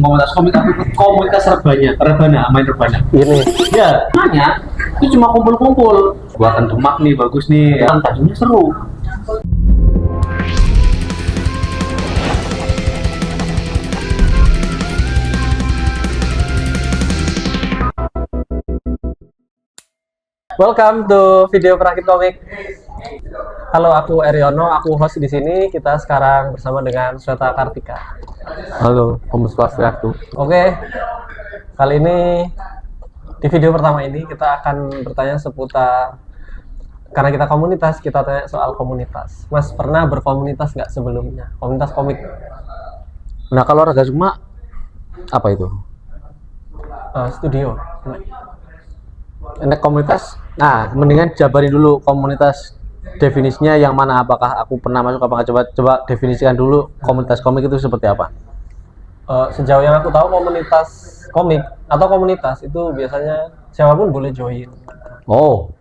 komunitas komik aku ikut komunitas rebana main rebana Ini ya nanya itu cuma kumpul-kumpul buatan Demak nih bagus nih yang tadinya seru. welcome to video Perakit Komik. Halo, aku Eriono, aku host di sini. Kita sekarang bersama dengan Sweta Kartika. Halo, Om Swastiastu. Oke, kali ini di video pertama ini kita akan bertanya seputar, karena kita komunitas, kita tanya soal komunitas. Mas pernah berkomunitas nggak sebelumnya? Komunitas komik? Nah, kalau Raga Sukma apa itu? Studio. Enak komunitas. Nah, mendingan jabari dulu komunitas definisinya yang mana, apakah aku pernah masuk apa nggak, coba definisikan dulu komunitas komik itu seperti apa. Sejauh yang aku tahu komunitas komik atau komunitas itu biasanya siapapun boleh join. Oh.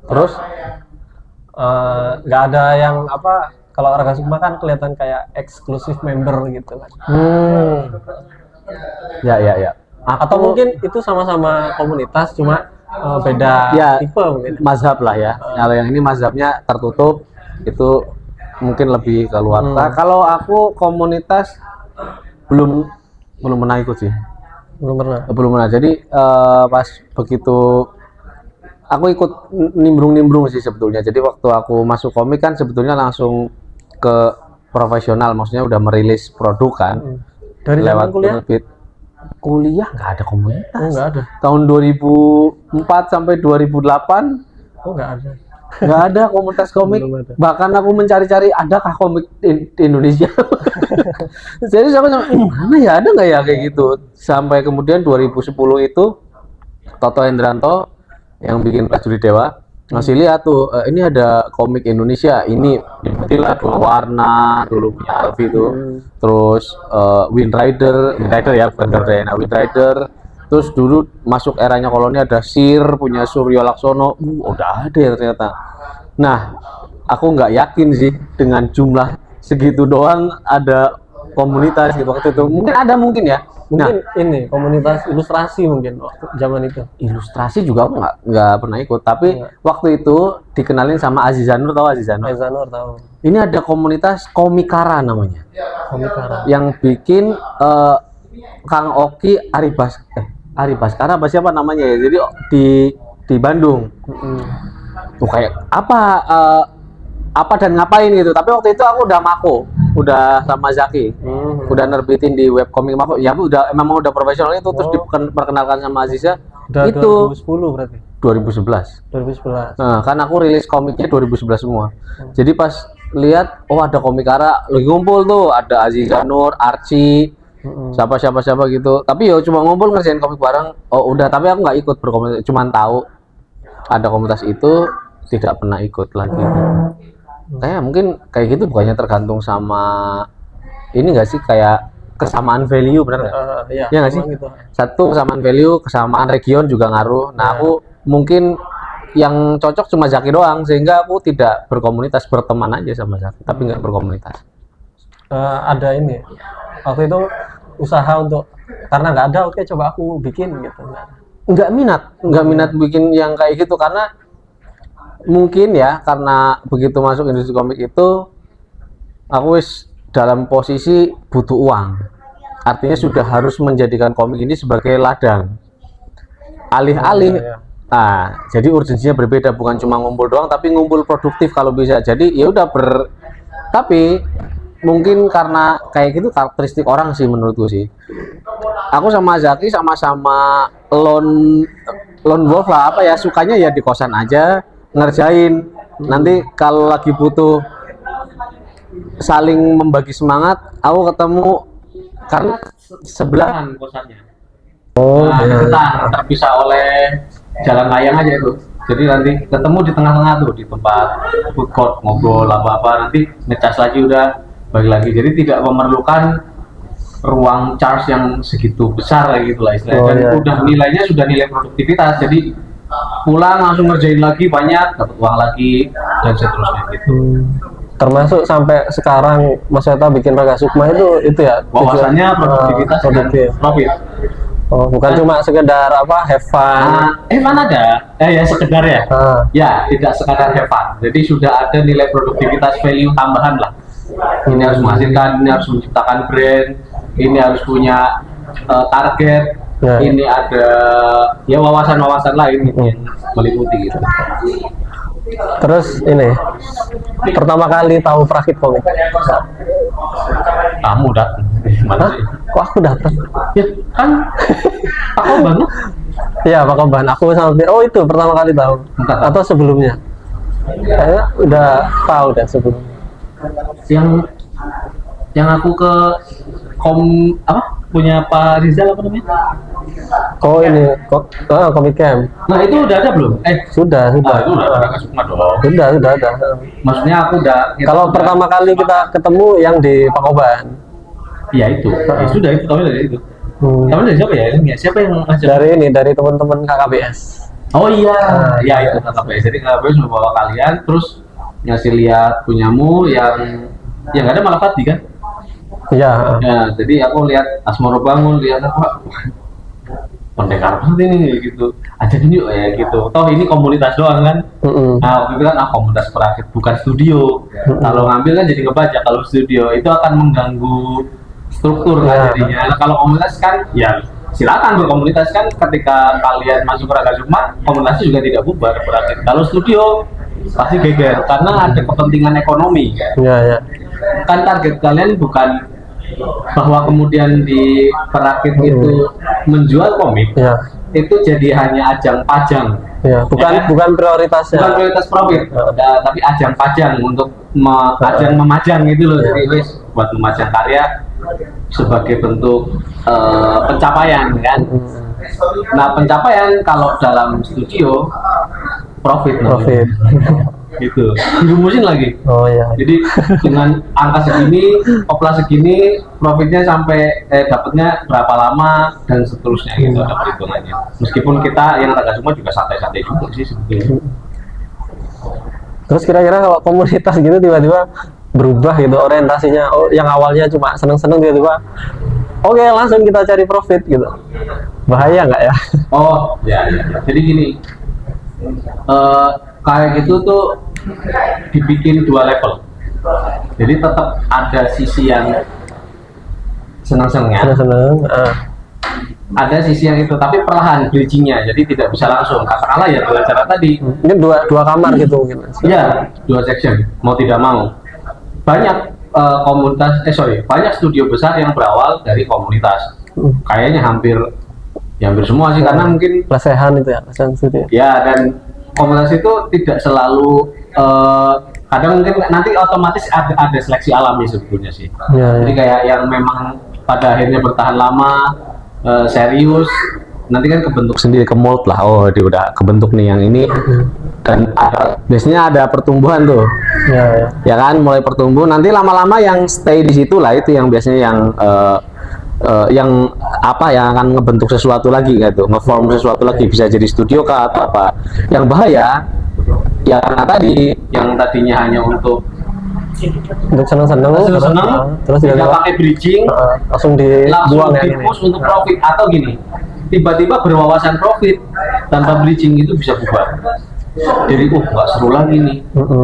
Terus Nggak ada yang apa, kalau Raga Sukma kan kelihatan kayak eksklusif member gitu kan. Ya. Atau mungkin itu sama-sama komunitas cuma beda ya, tipe mungkin. mazhab lah ya. Kalau yang ini mazhabnya tertutup, itu mungkin lebih keluar. Nah, kalau aku komunitas belum pernah ikut sih. Belum pernah. Jadi pas begitu aku ikut nimbrung sih sebetulnya. Jadi waktu aku masuk komik kan sebetulnya langsung ke profesional, maksudnya udah merilis produk kan. Dari lewat zaman kuliah? Kuliah nggak ada komunitas. Oh, nggak ada. Tahun 2004 sampai 2008 Oh, nggak ada. nggak ada komunitas komik. Belum ada. Bahkan aku mencari-cari adakah komik di Indonesia. Jadi sampai mana ya, ada nggak ya kayak gitu. Sampai kemudian 2010 itu Toto Hendranto yang bikin Prajurit Dewa ngasih lihat tuh, ini ada komik Indonesia, ini lah dua warna dulu punya Alfi itu, terus Wind Rider ya, bukan Gardena, Wind Rider. Terus dulu masuk eranya koloni ada Sir punya Suryo Laksono, udah ada ya ternyata. Nah, aku nggak yakin sih dengan jumlah segitu doang ada komunitas gitu waktu itu. Mungkin ada, mungkin ya. Mungkin ini komunitas ilustrasi mungkin waktu zaman itu. Ilustrasi juga aku nggak pernah ikut, tapi waktu itu dikenalin sama Azizanur, tahu Azizanur? Azizanur tahu. Ini ada komunitas Komikara namanya, Komikara. yang bikin Kang Oki Ari Baskara apa siapa namanya ya, jadi di Bandung. Tuh kayak apa dan ngapain gitu, tapi waktu itu aku udah mako, udah sama Zaki, udah nerbitin di webkomik mako, ya memang udah profesional itu. Terus diperkenalkan sama Aziza Udah itu 2010 berarti. 2011. 2011. Nah, kan aku rilis komiknya 2011 semua. Jadi pas lihat, oh ada Komikara lagi ngumpul tuh, ada Aziza Nur, Archie, siapa gitu. Tapi ya cuma ngumpul ngerjain komik bareng. Oh udah, tapi aku nggak ikut berkomunitas, cuman tahu ada komunitas itu, tidak pernah ikut lagi. Kayak mungkin kayak gitu, bukannya tergantung sama ini nggak sih, kayak kesamaan value, benar nggak? Ya nggak sih? Gitu. Satu kesamaan value, kesamaan region juga ngaruh. Nah, aku mungkin yang cocok cuma Zaki doang, sehingga aku tidak berkomunitas, berteman aja sama Zaki, tapi nggak berkomunitas. Ada ini waktu itu usaha untuk, karena nggak ada, oke coba aku bikin gitu. Nggak minat bikin yang kayak gitu, karena mungkin ya, karena begitu masuk industri komik itu aku wis dalam posisi butuh uang, artinya sudah harus menjadikan komik ini sebagai ladang alih-alih. Nah, jadi urgensinya berbeda, bukan cuma ngumpul doang, tapi ngumpul produktif kalau bisa. Jadi ya udah tapi mungkin karena kayak gitu karakteristik orang sih menurutku sih. Aku sama Zaki sama-sama lone wolf lah, apa ya, sukanya ya di kosan aja ngerjain. Nanti kalau lagi butuh saling membagi semangat, aku ketemu karena sebelahan kosannya. Nah, deketan, terpisah oleh jalan layang aja itu. Jadi nanti ketemu di tengah-tengah tuh, di tempat food court, ngobrol apa-apa, nanti ngecas lagi udah balik lagi. Jadi tidak memerlukan ruang charge yang segitu besar gitu lah istilahnya. Dan udah nilainya sudah nilai produktivitas. Jadi pulang langsung ngerjain lagi banyak, dapat uang lagi, dan seterusnya gitu. termasuk sampai sekarang Mas Weta bikin Raga Sukma itu ya Wawasannya produktivitas dan produktif. profit. Oh, bukan cuma sekedar apa have fun. Fun ada, ya sekedar ya. Ah. Ya, tidak sekadar have fun. Jadi sudah ada nilai produktivitas value tambahan lah. Ini harus menghasilkan, ini harus menciptakan brand, ini harus punya target, Ya. ini ada ya wawasan-wawasan lain gitu yang meliputi gitu. Terus ini pertama kali tahu Prakit Komik. Kamu datang, mana Hah? sih? Kok aku datang? Ya kan, Pak banget. Iya, Pak Koban. Aku sama oh itu pertama kali tahu. Entah. Atau sebelumnya? Kayaknya udah tahu dah sebelumnya. Yang aku ke punya Pak Rizal apa namanya? Oh ini Comic Camp. Nah itu udah ada belum? Sudah. Itu udah Raga Sukma dong. Sudah ada. Maksudnya aku udah. Kalau pertama kali kita ketemu yang di Pak Koban. Ya itu, ya sudah itu kami dari itu. Kami dari siapa ya? Siapa yang ngajak? Dari teman-teman KKBS. Oh iya, ya itu KKBS. Jadi KKBS membawa kalian, terus ngasih lihat punyamu yang nggak ada malah Fati kan? Iya. Ya, jadi aku lihat Asmoro Bangun, lihat apa? Pendekar banget ini gitu. Ajakin yuk ya gitu. Toh ini komunitas doang kan? Nah, waktu itu kan komunitas Prakit bukan studio. Kalau ngambil kan jadi ngebaca. Kalau studio itu akan mengganggu struktur kan jadinya. Nah, kalau komunitas kan ya silakan berkomunitas kan. Ketika kalian masuk Raga Sukma, komunitas juga tidak bubar Prakit. Kalau studio pasti geger karena ada kepentingan ekonomi kan. Iya. Kan target kalian bukan bahwa kemudian di Prakit itu menjual komik, itu jadi hanya ajang pajang. Ya, bukan prioritasnya. Bukan prioritas profit, tapi ajang pajang untuk ajang memajang gitu loh. Jadi wis buat memajang karya sebagai bentuk pencapaian kan. Nah pencapaian kalau dalam studio profit. Gitu, dirumusin lagi. Oh iya. Jadi dengan angka segini, opla segini, profitnya sampai dapatnya berapa lama dan seterusnya gitu ada perhitungannya. Meskipun kita yang Raga Sukma juga santai-santai juga sih sebetulnya. Terus kira-kira kalau komunitas gitu tiba-tiba berubah gitu orientasinya, yang awalnya cuma seneng-seneng tiba-tiba oke, langsung kita cari profit gitu, bahaya nggak ya? Oh ya. Jadi gini, kayak gitu tuh dibikin dua level. Jadi tetap ada sisi yang senang-senangnya, ada sisi yang itu, tapi perlahan bridgingnya. Jadi tidak bisa langsung. Katakanlah ya dengan cara tadi. Ini dua kamar gitu mungkin. Iya, dua section. Mau tidak mau. Banyak banyak studio besar yang berawal dari komunitas. Kayaknya hampir semua sih, karena mungkin lesehan itu ya, lesehan studio. Ya, dan komunitas itu tidak selalu kadang mungkin nanti otomatis ada seleksi alami sebetulnya sih. Jadi kayak yang memang pada akhirnya bertahan lama, serius, nanti kan kebentuk sendiri, ke mold lah. Oh, dia udah kebentuk nih yang ini. Dan biasanya ada pertumbuhan tuh. Ya kan, mulai pertumbuh, nanti lama-lama yang stay di situ lah, itu yang biasanya yang akan ngebentuk sesuatu lagi gitu, ngeform sesuatu lagi, bisa jadi studio kah atau apa. Yang bahaya ya karena tadi yang tadinya hanya untuk senang-senang terus tidak pakai bridging, langsung dibuang ya, di-push untuk profit. Atau gini, tiba-tiba berwawasan profit tanpa bridging itu bisa bubar. Jadi nggak seru lagi nih.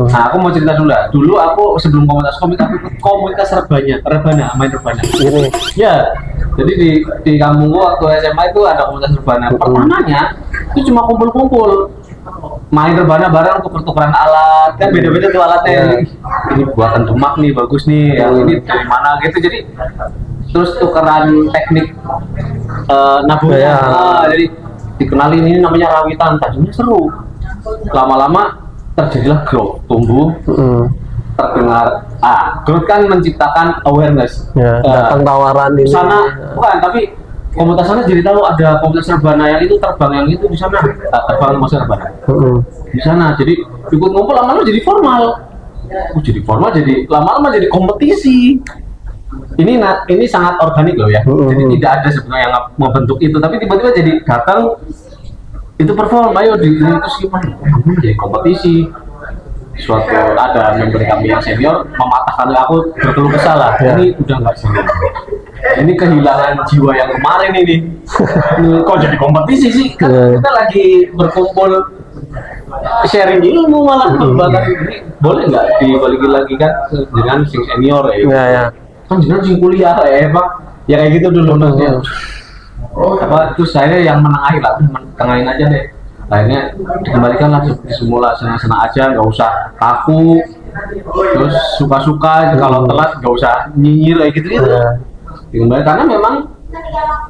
Nah, aku mau cerita dulu lah. Dulu aku sebelum komunitas komik, aku ikut komunitas rebana, main rebana. Ini. Ya, jadi di kampungku waktu SMA itu ada komunitas rebana. Pertamanya itu cuma kumpul-kumpul, main rebana bareng, tuker-tukeran alat, kan beda-beda tuh alatnya. Ini buatan Demak nih, bagus nih. Yang ini dari mana gitu. Jadi terus tukeran teknik nabungnya. Jadi dikenalin, ini namanya rawitan, tadinya seru. Lama-lama terjadilah growth, tumbuh, terdengar. Growth kan menciptakan awareness. Datang tawaran ini. Sana bukan, tapi komunitas sana jadi tahu ada komunitas rebana yang itu terbang, yang itu di sana. Terbang masuk rebana. Di sana, jadi ikut ngumpul, lama-lama jadi formal. Jadi lama-lama jadi kompetisi. Ini sangat organik loh ya. Jadi tidak ada sebenarnya yang membentuk itu, tapi tiba-tiba jadi datang. Itu perform, ayo di terus gimana? Jadi kompetisi. suatu ada member kami yang senior mematahkan aku berkeluh kesah lah, ini udah nggak seru, ini kehilangan jiwa yang kemarin ini. Kok jadi kompetisi sih, kan kita lagi berkumpul sharing ilmu malah. Bahkan ini boleh nggak dibalikin lagi kan dengan sing senior ya, kan jangan sing kuliah ya bang, ya kayak gitu dulu maksudnya. Apa terus saya yang menengahi lah, tengahin aja deh, akhirnya dikembalikan lah seperti semula, senang-senang aja, nggak usah kaku, terus suka-suka aja, kalau telat nggak usah nyinyir kayak gitu gitu. Dikembalikan karena memang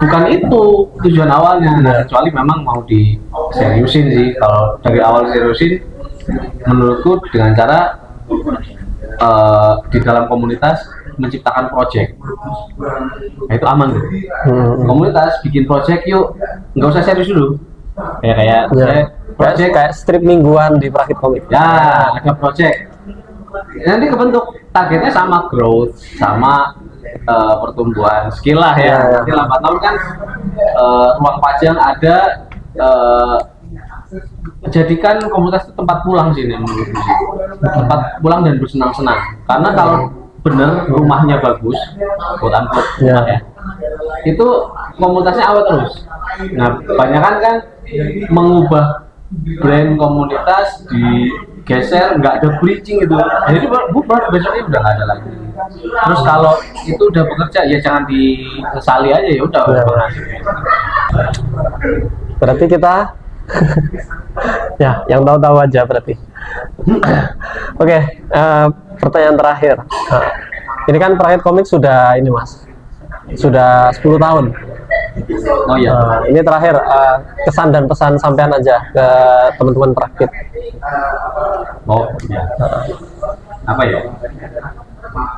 bukan itu tujuan awalnya, kecuali memang mau diseriusin sih. Kalau dari awal seriusin, menurutku dengan cara di dalam komunitas menciptakan project, nah, itu aman tuh. Komunitas bikin project yuk, nggak usah serius dulu. Kayak project kayak strip mingguan di Perakit Komik. Ya, ada project. Nanti kebentuk targetnya sama growth, sama pertumbuhan skill lah ya. Nanti lambat laun kan ruang pajang ada, jadikan komunitas itu tempat pulang sih menurutku. Tempat pulang dan bersenang-senang. Karena kalau bener rumahnya bagus, quote unquote rumah ya, itu komunitasnya awet terus. Nah, kebanyakan kan mengubah brand komunitas digeser, nggak ada bridging gitu, jadi bubar, besoknya udah nggak ada lagi. Terus kalau itu udah bekerja ya jangan disesali aja, ya udah berhasil. Berarti kita ya yang tahu-tahu aja berarti. Oke, pertanyaan terakhir. Ini kan Perakit Komik sudah ini mas, sudah 10 tahun. Oh iya. Ini terakhir kesan dan pesan sampean aja ke teman-teman Perakit. Oh iya. Apa ya?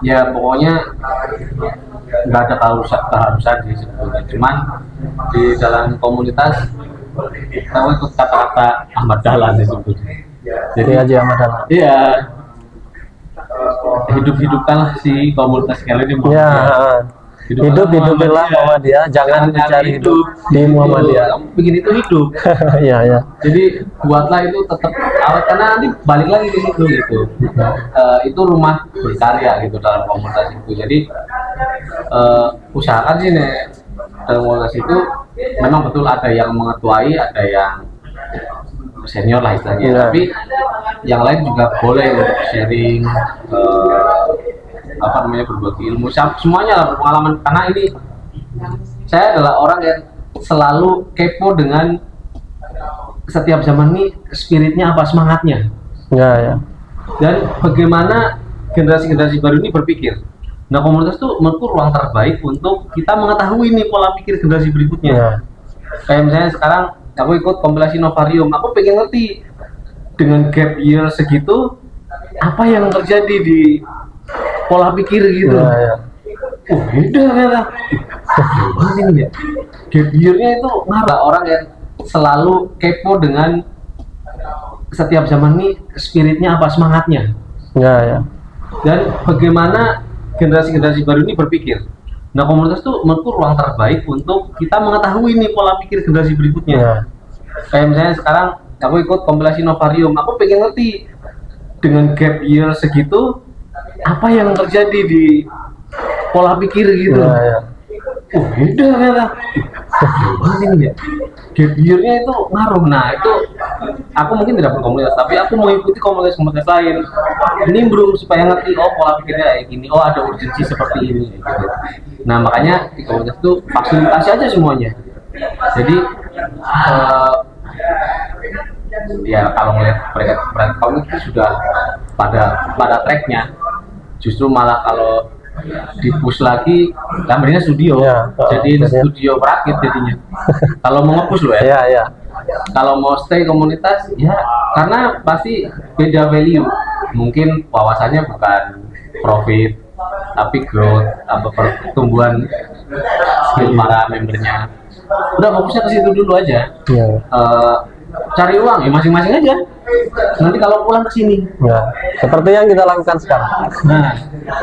Ya pokoknya nggak ada keharusan sih sebetulnya. Cuman di dalam komunitas kita ikut kata-kata Ahmad Dahlan sih sebetulnya. Jadi aja Ahmad Dahlan. Iya. Hidup-hidupkanlah si komunitas kalian ini. Ya. Hidup-hidupinlah Muhammadiyah, jangan mencari hidup di Muhammadiyah. Kamu bikin itu hidup. Iya, ya. Jadi buatlah itu tetap awet, karena nanti balik lagi ke situ gitu. Itu rumah berkarya gitu dalam komunitas itu. Jadi usahakan sih nih dalam komunitas itu memang betul ada yang mengetuai, ada yang senior lah istilahnya. Tapi yang lain juga boleh untuk sharing, berbagi ilmu, semuanya lah, berpengalaman. Karena ini saya adalah orang yang selalu kepo dengan setiap zaman ini spiritnya apa, semangatnya ya. Dan bagaimana generasi-generasi baru ini berpikir. Nah, komunitas itu menurutku ruang terbaik untuk kita mengetahui nih pola pikir generasi berikutnya. Kayak misalnya sekarang aku ikut kompilasi Novarium, aku pengen ngerti dengan gap year segitu apa yang terjadi di pola pikir gitu. Beda ternyata. Ini ya. Gap year-nya itu ngaruh. Orang yang selalu kepo dengan setiap zaman ini spiritnya apa, semangatnya. Ya. Dan bagaimana generasi-generasi baru ini berpikir. Nah, komunitas itu menurutku ruang terbaik untuk kita mengetahui nih pola pikir generasi berikutnya. Kayak misalnya sekarang aku ikut kompilasi Novarium, aku pengen ngerti dengan gap year segitu apa yang terjadi di pola pikir gitu. Beda ternyata. Ini ya. Gap year-nya itu ngaruh. Nah, itu aku mungkin tidak berkomunitas, tapi aku mengikuti komunitas-komunitas lain, nimbrung supaya ngerti pola pikirnya kayak gini, ada urgensi seperti ini gitu. Nah, makanya di komunitas itu fasilitasi aja semuanya. Jadi ya kalau ngeliat mereka komik itu sudah pada tracknya, justru malah kalau di-push lagi namanya studio, jadi studio Perakit jadinya. Kalau mau nge-push loh ya. Kalau mau stay komunitas ya, karena pasti beda value. Mungkin wawasannya bukan profit, tapi growth, pertumbuhan skill para membernya. Udah fokusnya ke situ dulu aja. Cari uang ya masing-masing aja. Nanti kalau pulang ke sini. Seperti yang kita lakukan sekarang. Nah,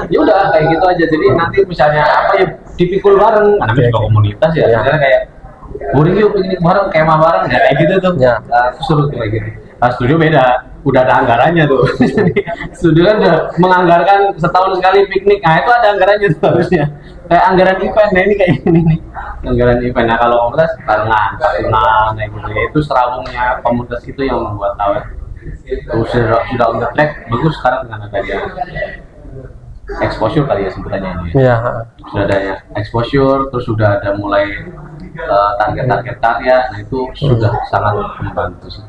ya udah kayak gitu aja. Jadi nanti misalnya apa ya dipikul bareng, karena juga komunitas ya. Misalnya kayak boring yuk piknik bareng, kemah bareng, ya kayak gitu tuh. Aku suruh tuh kayak gitu. studio beda, udah ada anggarannya tuh. Jadi studio kan udah menganggarkan setahun sekali piknik, nah itu ada anggarannya tuh harusnya. Kayak anggaran event, nah ini kayak ini nih, anggaran event. Nah kalau komunitas barengan, patungan, kayak gitu ya, itu serawungnya komunitas itu yang membuat awet. Terus sudah on the track, bagus sekarang dengan adanya exposure kali ya sebutannya ini. Iya. Sudah adanya exposure, terus sudah ada mulai target-target karya, nah itu sudah sangat membantu sih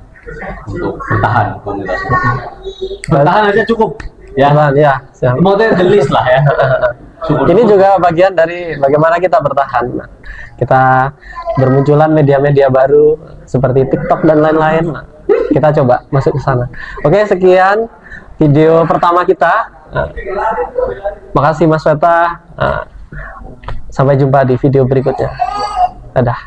untuk bertahan komunitas ini. Bertahan aja cukup ya. Ya, siap. Maksudnya the list lah ya. Ini juga bagian dari bagaimana kita bertahan. Nah, kita bermunculan media-media baru seperti TikTok dan lain-lain. Nah, kita coba masuk ke sana. Oke, sekian video pertama kita. Nah, makasih Mas Weta. Nah, sampai jumpa di video berikutnya. Dadah.